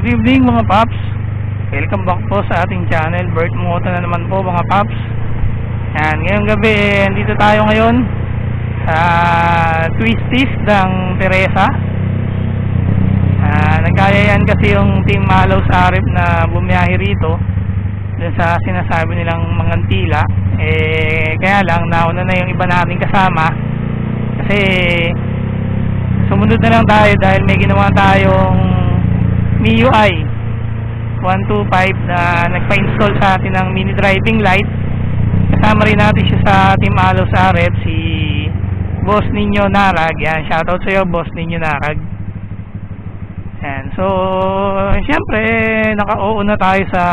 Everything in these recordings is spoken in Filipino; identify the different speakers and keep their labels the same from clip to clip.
Speaker 1: Good evening mga paps. Welcome back po sa ating channel. Bert Mota na naman po mga paps. Yan, ngayong gabi dito tayo ngayon sa Twisties ng Teresa. Nagkayayaan kasi yung Team Malaw sa Arep na bumiyahe rito dun sa sinasabi nilang Mangantila. Kaya lang nauna na yung iba nating kasama kasi sumunod na lang tayo dahil may ginawa tayong MIUI 125 na nagpa-install sa atin ng mini driving light. Kasama rin natin siya sa Team Malaw sa Arep, si Boss Ninyo Narag. Yan, shoutout sa iyo Boss Ninyo Narag. Yan, so syempre naka-oo na tayo sa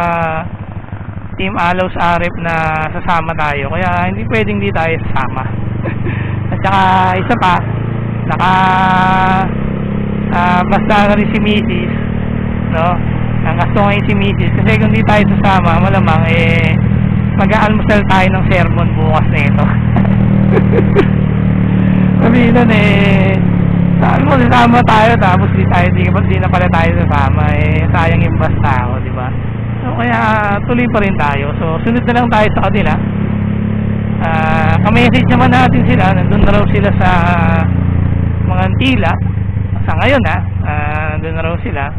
Speaker 1: Team Malaw sa Arep na sasama tayo, kaya hindi pwedeng di tayo sasama. At saka isa pa, basta na rin si Mrs. no? Ang gusto ngayon si Mrs. kasi kung di tayo sasama malamang mag-aalmusal tayo ng sermon bukas na ito. Sabihin nun saan mo sasama tayo tapos di na pala tayo sasama, sayang yung basta ako, diba? So kaya tuloy pa rin tayo, so sunod na lang tayo sa kanila. Ka-message naman natin sila, nandun na raw sila sa Mangantila sa ngayon nandun na raw sila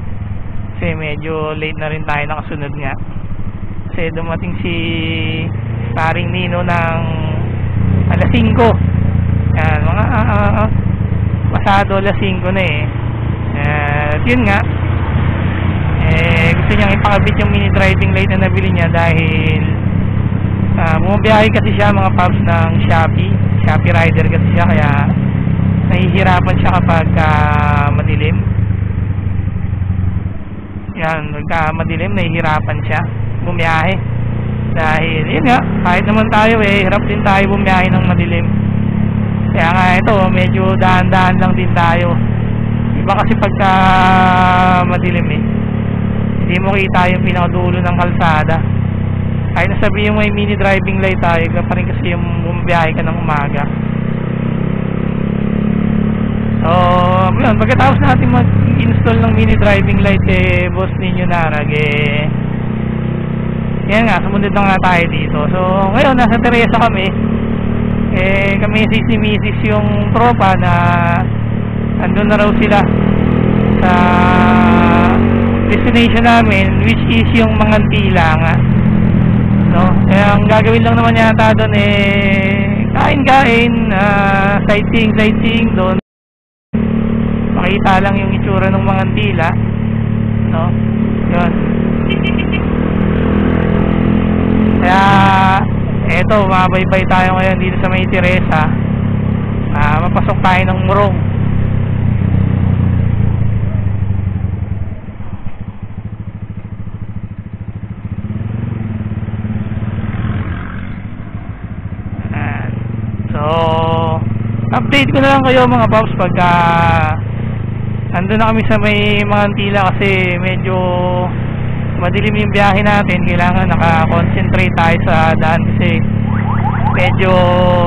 Speaker 1: kasi medyo late na rin tayo nakasunod nga kasi dumating si paring Nino ng alas 5. Yan, mga pasado alas 5 na at yun nga gusto niyang ipakabit yung mini driving light na nabili niya dahil bumabiyahe kasi siya mga paps ng Shopee rider kasi siya, kaya nahihirapan siya kapag madilim. Yan, pagka madilim nahihirapan siya bumiyahe dahil yun nga, kahit naman tayo hirap din tayo bumiyahe ng madilim. Kaya nga ito, medyo dahan-dahan lang din tayo. Iba kasi pagka madilim hindi mo kita yung pinakadulo ng kalsada. Kahit nasabihin mo may mini driving light tayo, pa rin kasi yung bumiyahe ka ng umaga. So yun, pagkatapos natin mag-install ng mini driving light Boss Ninyo Narag yan nga, sumunod na nga tayo dito. So ngayon nasa Teresa kami, kami si Mrs. yung tropa na andun na raw sila sa destination namin, which is yung Mangantila nga, no? Kaya ang gagawin lang naman yata doon kain-kain, sightseeing doon, makita lang yung itsura ng Mangantila, no? Yun. Kaya eto, mabaybay tayo ngayon dito sa may Teresa. Mapasok tayo ng Murong. So update ko na lang kayo mga paps pagka andun na kami sa may Mangantila kasi medyo madilim yung biyahe natin. Kailangan naka-concentrate tayo sa daan kasi medyo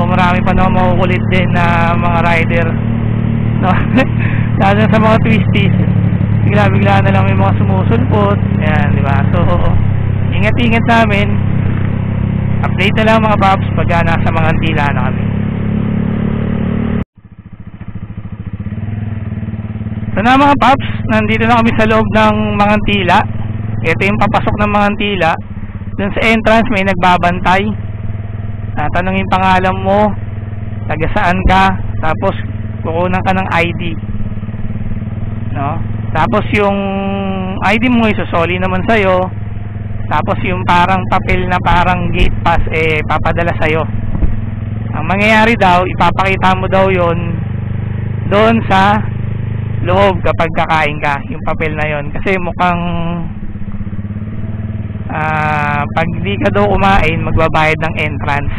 Speaker 1: marami pa naman makukulit din na mga rider, no? Lalo sa mga twisties, bigla-bigla na lang may mga sumusulpot. Ayan, diba? So ingat-ingat namin. Update na lang mga paps pagka nasa Mangantila na kami. So na mga paps, nandito na kami sa loob ng Mangantila. Ito yung papasok ng Mangantila. Dun sa entrance may nagbabantay. Tanungin pangalan mo, taga saan ka, tapos kukunan ka ng ID, no? Tapos yung ID mo isusoli naman sa'yo. Tapos yung parang papel na parang gate pass papadala sa'yo. Ang mangyayari daw, ipapakita mo daw yon doon sa loob kapag kakain ka, yung papel na yon. Kasi mukhang pag di ka daw kumain, magbabayad ng entrance.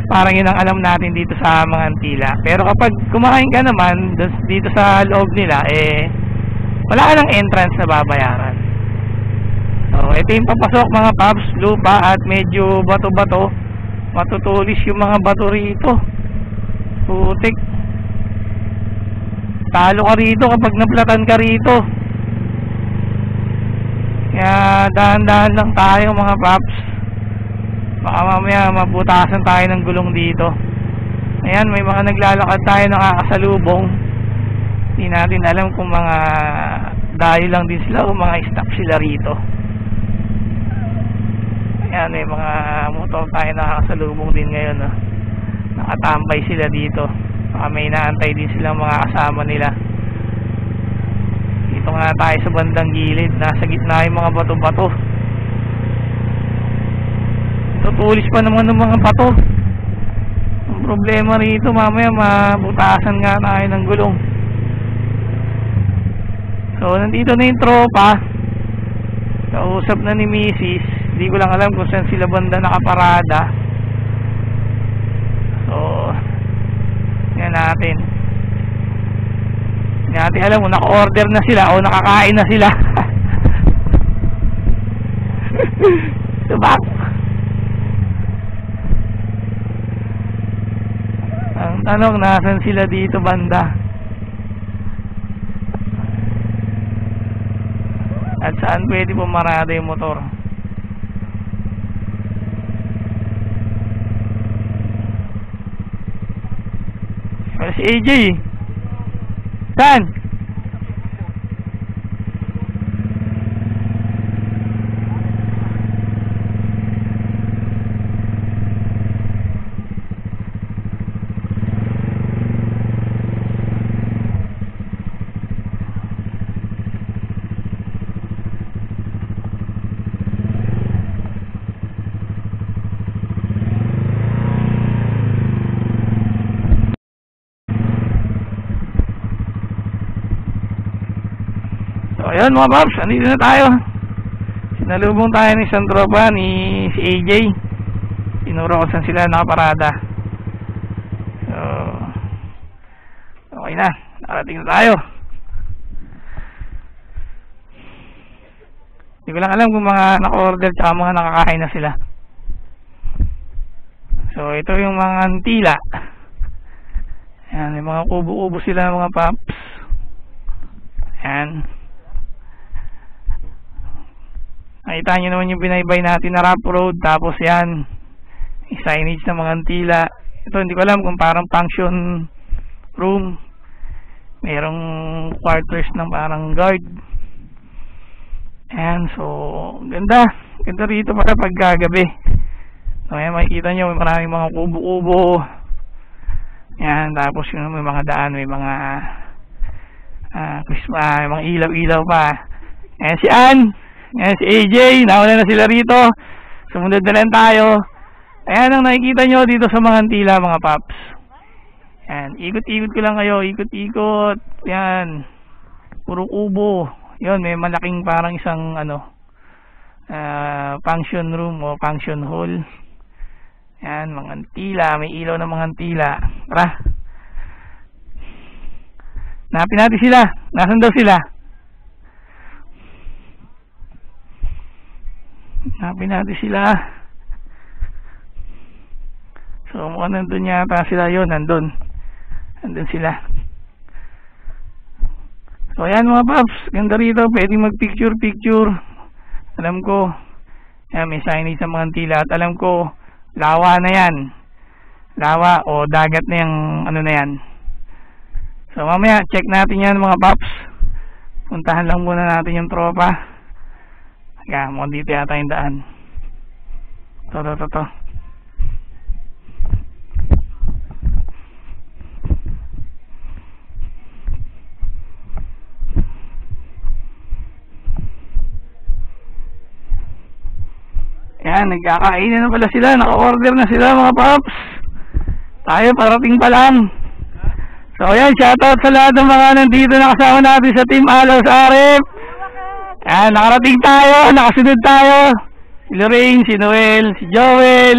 Speaker 1: Parang yun ang alam natin dito sa Mangantila. Pero kapag kumain ka naman dito sa loob nila, wala ka ng entrance na babayaran. So ito yung papasok mga paps, lupa at medyo bato-bato. Matutulis yung mga bato rito. Putik. Talo ka rito kapag naplatan ka rito. dahan-dahan lang tayo mga paps. Baka mamaya mabutasan tayo ng gulong dito. Ayan, may mga naglalakad tayo nakakasalubong. Hindi natin alam kung mga dayo lang din sila o mga stop sila rito. Ayan, may mga motor tayo nakakasalubong din ngayon. Nakatambay sila dito. Baka may inaantay din silang mga kasama nila. Dito nga tayo sa bandang gilid. Nasa gitna yung mga bato-bato. Tutulis pa naman ng mga bato. Ang problema rito, mamaya mabutasan nga tayo ng gulong. So nandito na yung tropa. Kausap na ni Mrs. Hindi ko lang alam kung saan sila banda nakaparada. So yan natin. Hindi natin alam kung naka-order na sila o nakakain na sila. Subak. Ang tanong, nasan sila dito banda? At saan pwede pumarada yung motor? Wala si AJ. Saan? Ayun mga paps, andito na tayo. Sinalubong tayo ng isang tropa ni si AJ. Tinuro ko saan sila nakaparada. So okay na, nakarating na tayo. Hindi ko lang alam kung mga naka-order tsaka mga nakakain na sila. So ito yung mga antila. Ayan, yung mga kubo-kubo sila mga paps. Ayan. Nakita nyo naman yung binaybay natin na rough road. Tapos yan, signage ng mga antila. Ito hindi ko alam kung parang function room. Merong quarters ng parang guard. Ayan, so ganda. Ganda rito para pagkagabi. So ayan, makikita nyo may maraming mga kubo-kubo. Ayan, tapos yun, may mga daan, may mga may mga ilaw-ilaw pa. Ayan si Ann. Ayan si AJ, nauna na sila rito. Sumunod na lang tayo. Ayan ang nakikita nyo dito sa mga antila mga paps. Ayan, ikot-ikot ko lang kayo. Ikot-ikot. Ayan, puro kubo. Yun, may malaking parang isang function room o function hall. Ayan, mga antila. May ilaw ng mga antila. Tara, hanapin natin sila. Nasaan daw sila? Hanapin natin sila. So mukhang nandun yata sila. Yun, nandun sila. So ayan mga paps, ganda rito. Pwede mag picture. Alam ko ayan, may signage sa mga antila. At alam ko lawa na yan. Lawa o dagat na yung na yan. So mamaya check natin yan mga paps. Puntahan lang muna natin yung tropa. Kaya mukhang dito yata yung daan. To. Yan, nagkakainan na pala sila. Naka-order na sila mga paps. Tayo parating pa lang. So yan, shoutout sa lahat ng mga nandito na kasama natin sa Team Alaws Arif. Yan, nakarating tayo, nakasunod tayo. Si Lorraine, si Noel, si Joel,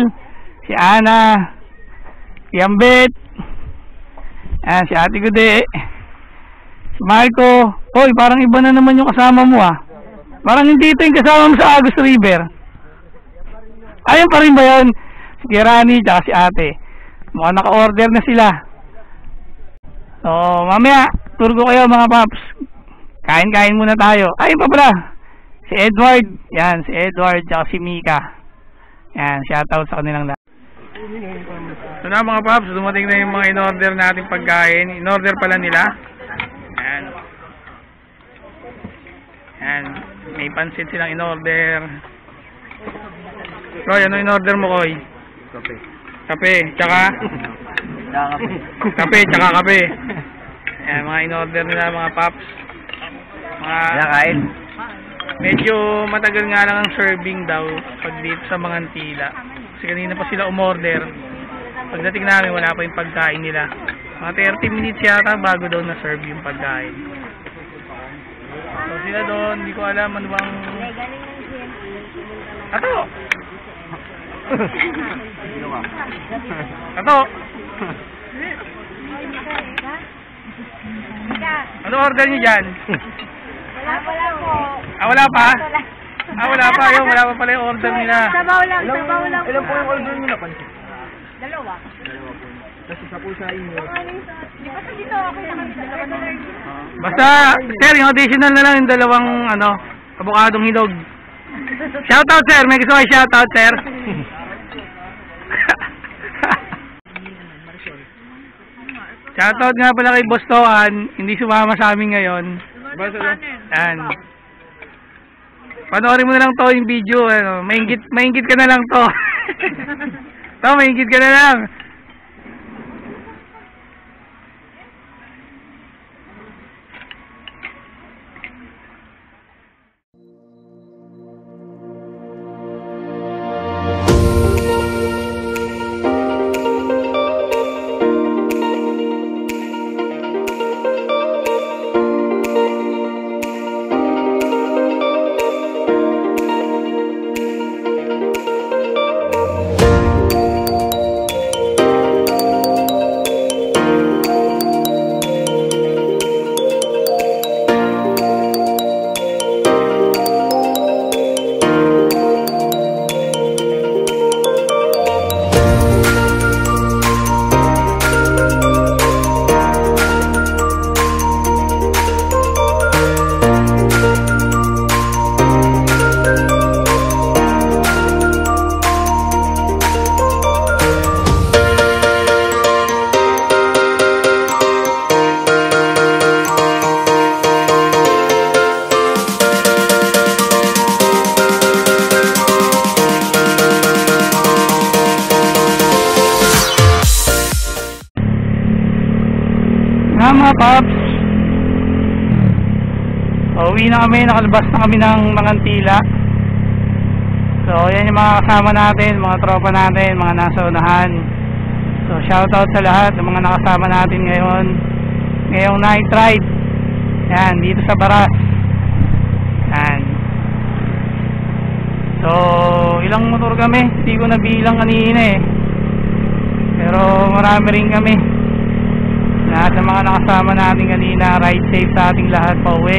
Speaker 1: si Ana, si Ambet, yan, si Ate Gude, si Marco. Hoy, parang iba na naman yung kasama mo ah. Parang hindi ito yung kasama mo sa Agus River. Ayun pa rin ba yun? Si Kirani, tsaka si Ate. Mukhang naka-order na sila. So, mamaya, tour ko kayo mga paps. Kain-kain muna tayo. Ayun pa pala. Si Edward, yan, si Edward, tsaka si Mika. Yan, shoutout sa kanilang lahat. So na mga paps, dumating na yung mga in-order natin pagkain. In-order pala nila. Yan. Yan, may pansit silang in-order. Koy, ano in-order mo, Koy?
Speaker 2: Kape.
Speaker 1: Kape, tsaka? Kape, tsaka kape. Yan, mga in-order nila mga paps. Mga
Speaker 2: kain?
Speaker 1: medyo matagal nga lang ang serving daw pag dito sa mga Antila. Kasi kanina pa sila umorder. Pagdating namin, wala pa yung pagkain nila. Mga 30 minutes yata bago daw na-serve yung pagkain. So sila doon, hindi ko alam ano bang... Ato! Ato! Ano order niyo dyan?
Speaker 3: Wala po.
Speaker 1: Wala pa? Wala pa yun. Wala pa pala yung order nila.
Speaker 3: Sabaw lang, sabaw lang.
Speaker 2: Ilan po yung order nyo na pansit?
Speaker 3: Dalawa.
Speaker 2: Kasi sa po sa inyo.
Speaker 3: Di ba sa dito ako na kami dalawa na lang.
Speaker 1: Basta, sir, yung additional na lang yung dalawang, avocadong hinog. Shoutout, sir. May gusto kayo shoutout, sir. Shoutout nga pala kay Boss Toan. Hindi sumama sa amin ngayon. Yan. Panoorin mo na lang to yung video. Maingit ka na lang to. Maingit ka na lang. Mga paps, uwi na kami, nakalabas na kami ng mga Antila. So yan yung mga kasama natin, mga tropa natin, mga nasa unahan. So shoutout sa lahat ng mga nakasama natin ngayong night ride. Yan, dito sa Baras. Yan. So ilang motor kami, hindi ko nabilang kanina eh, pero marami rin kami. Lahat ng mga nakasama natin kanina, ride safe sa ating lahat pa uwi.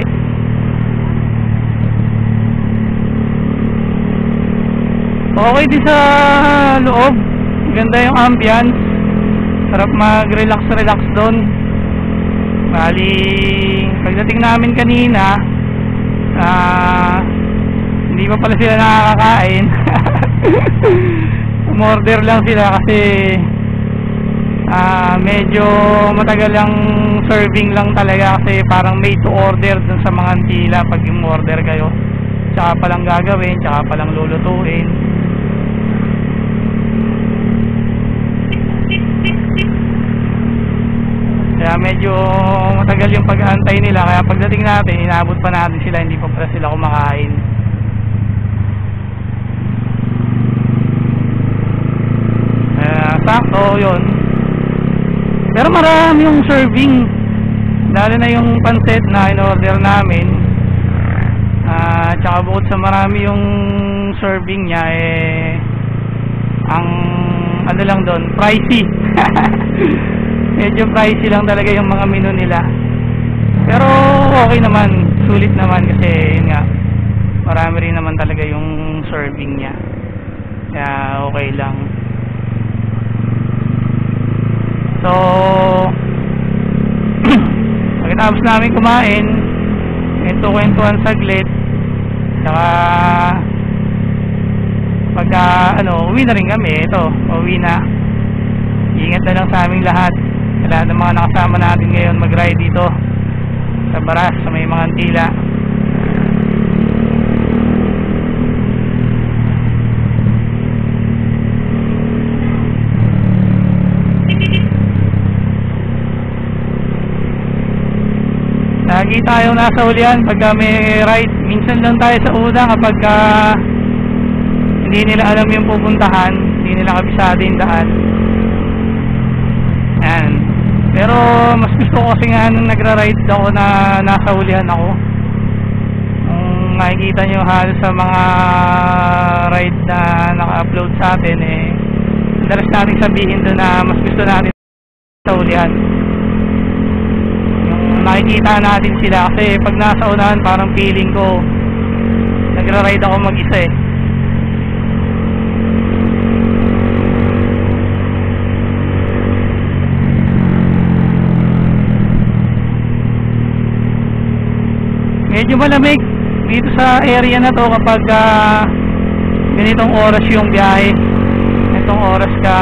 Speaker 1: Okay din sa loob, ganda yung ambience, sarap mag-relax doon. Bali, pagdating namin kanina, hindi pa pala sila nakakakain. Umorder lang sila kasi medyo matagal ang serving lang talaga, kasi parang made to order dun sa mga Antila. Pag yung order kayo, tsaka palang gagawin, tsaka palang lulutuin. Kaya medyo matagal yung pag-aantay nila, kaya pagdating natin, inabot pa natin sila, hindi pa pala sila kumakain. Sakto yun. Pero marami yung serving, lalo na yung pancit na in-order namin. Tsaka bukod sa marami yung serving niya, ang ano lang doon, pricey. Medyo pricey lang talaga yung mga menu nila. Pero okay naman, sulit naman, kasi yun nga, marami rin naman talaga yung serving niya. Kaya okay lang. So pagkatapos namin kumain, kwentuhan saglit, Saka pagka uwi na rin kami. Ito, uwi na. Ingat na lang sa aming lahat. Sa lahat ng mga nakasama natin ngayon mag-ride dito sa Baras, sa may mga Antila. Lagi tayong nasa ulian pagka may ride. Minsan lang tayo sa una kapag hindi nila alam yung pupuntahan, hindi nila kabisado yung daan. Yan. Pero mas gusto ko kasi nga nung nagra-ride ako na nasa ulian ako. Kung makikita nyo halos sa mga ride na naka-upload sa atin, madalas natin sabihin doon na mas gusto natin sa ulian. Nakikita natin sila kasi pag nasa unahan parang feeling ko nagra-ride ako mag-isa Medyo malamig dito sa area na to kapag ganitong oras yung biyahe, ganitong oras ka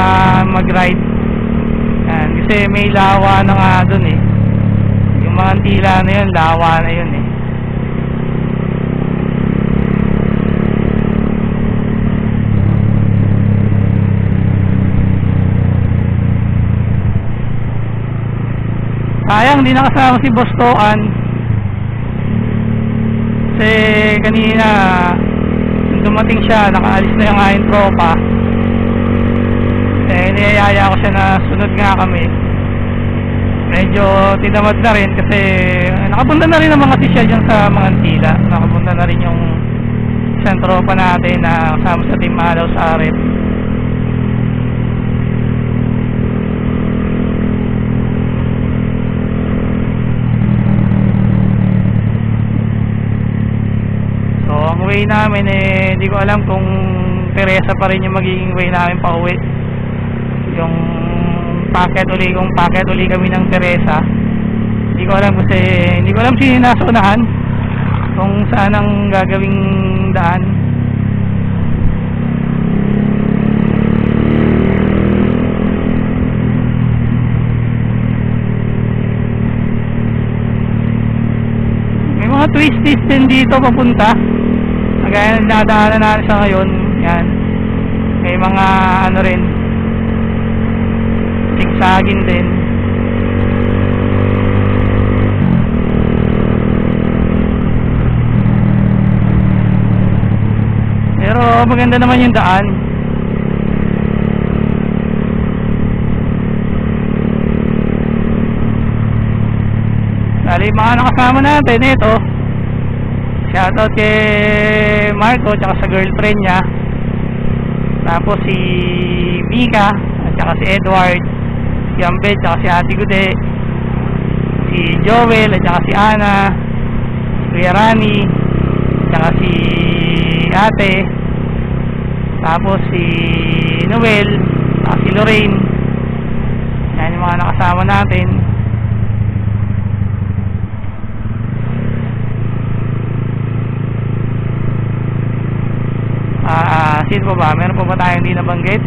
Speaker 1: mag-ride. Yan, kasi may lawa na nga dun yung mga Antila na yun, lawa na yun Sayang di nakasama si Boss Toan kasi kanina nung dumating siya, nakaalis na yung aking tropa, niyayaya ko siya na sunod nga kami. Medyo tinamad na rin kasi nakapunta na rin ang mga tisya dyan sa mga Antila. Nakapunta na rin yung isang tropa natin na kasama sa Team Malaw sa Arep. So ang way namin hindi ko alam kung Teresa pa rin yung magiging way namin pa uwi. Yung kung packet uli kami ng Teresa, hindi ko alam kasi hindi ko alam sino nasa unahan, kung saan ang gagawing daan. May mga twisties din dito papunta, kagaya ng nadaanan natin sa ngayon. Yan, may mga rin, sigsagin din. Pero maganda naman yung daan. Dali mga nakasama natin ito. Shoutout kay Marco tsaka sa girlfriend niya. Tapos si Mika at saka si Edward, si Ambed tsaka si Ate Gude, si Joel at saka si Ana, si Kuya Rani tsaka si Ate, tapos si Noel at si Lorraine. Yan yung mga nakasama natin. Sino pa ba? Meron pa ba tayong hindi nabanggit?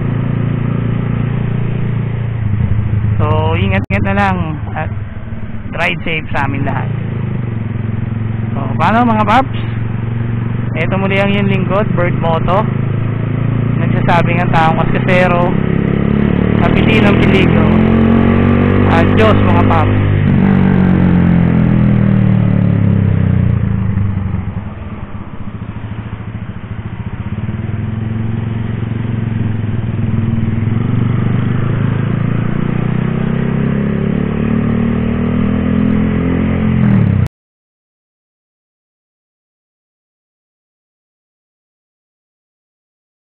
Speaker 1: So ingat-ingat na lang at ride safe sa amin lahat. So paano mga paps? Ito muli ang yung lingkod, Bird Moto, nagsasabing ang taong kaskasero, kapili ng peligro. Adios mga paps.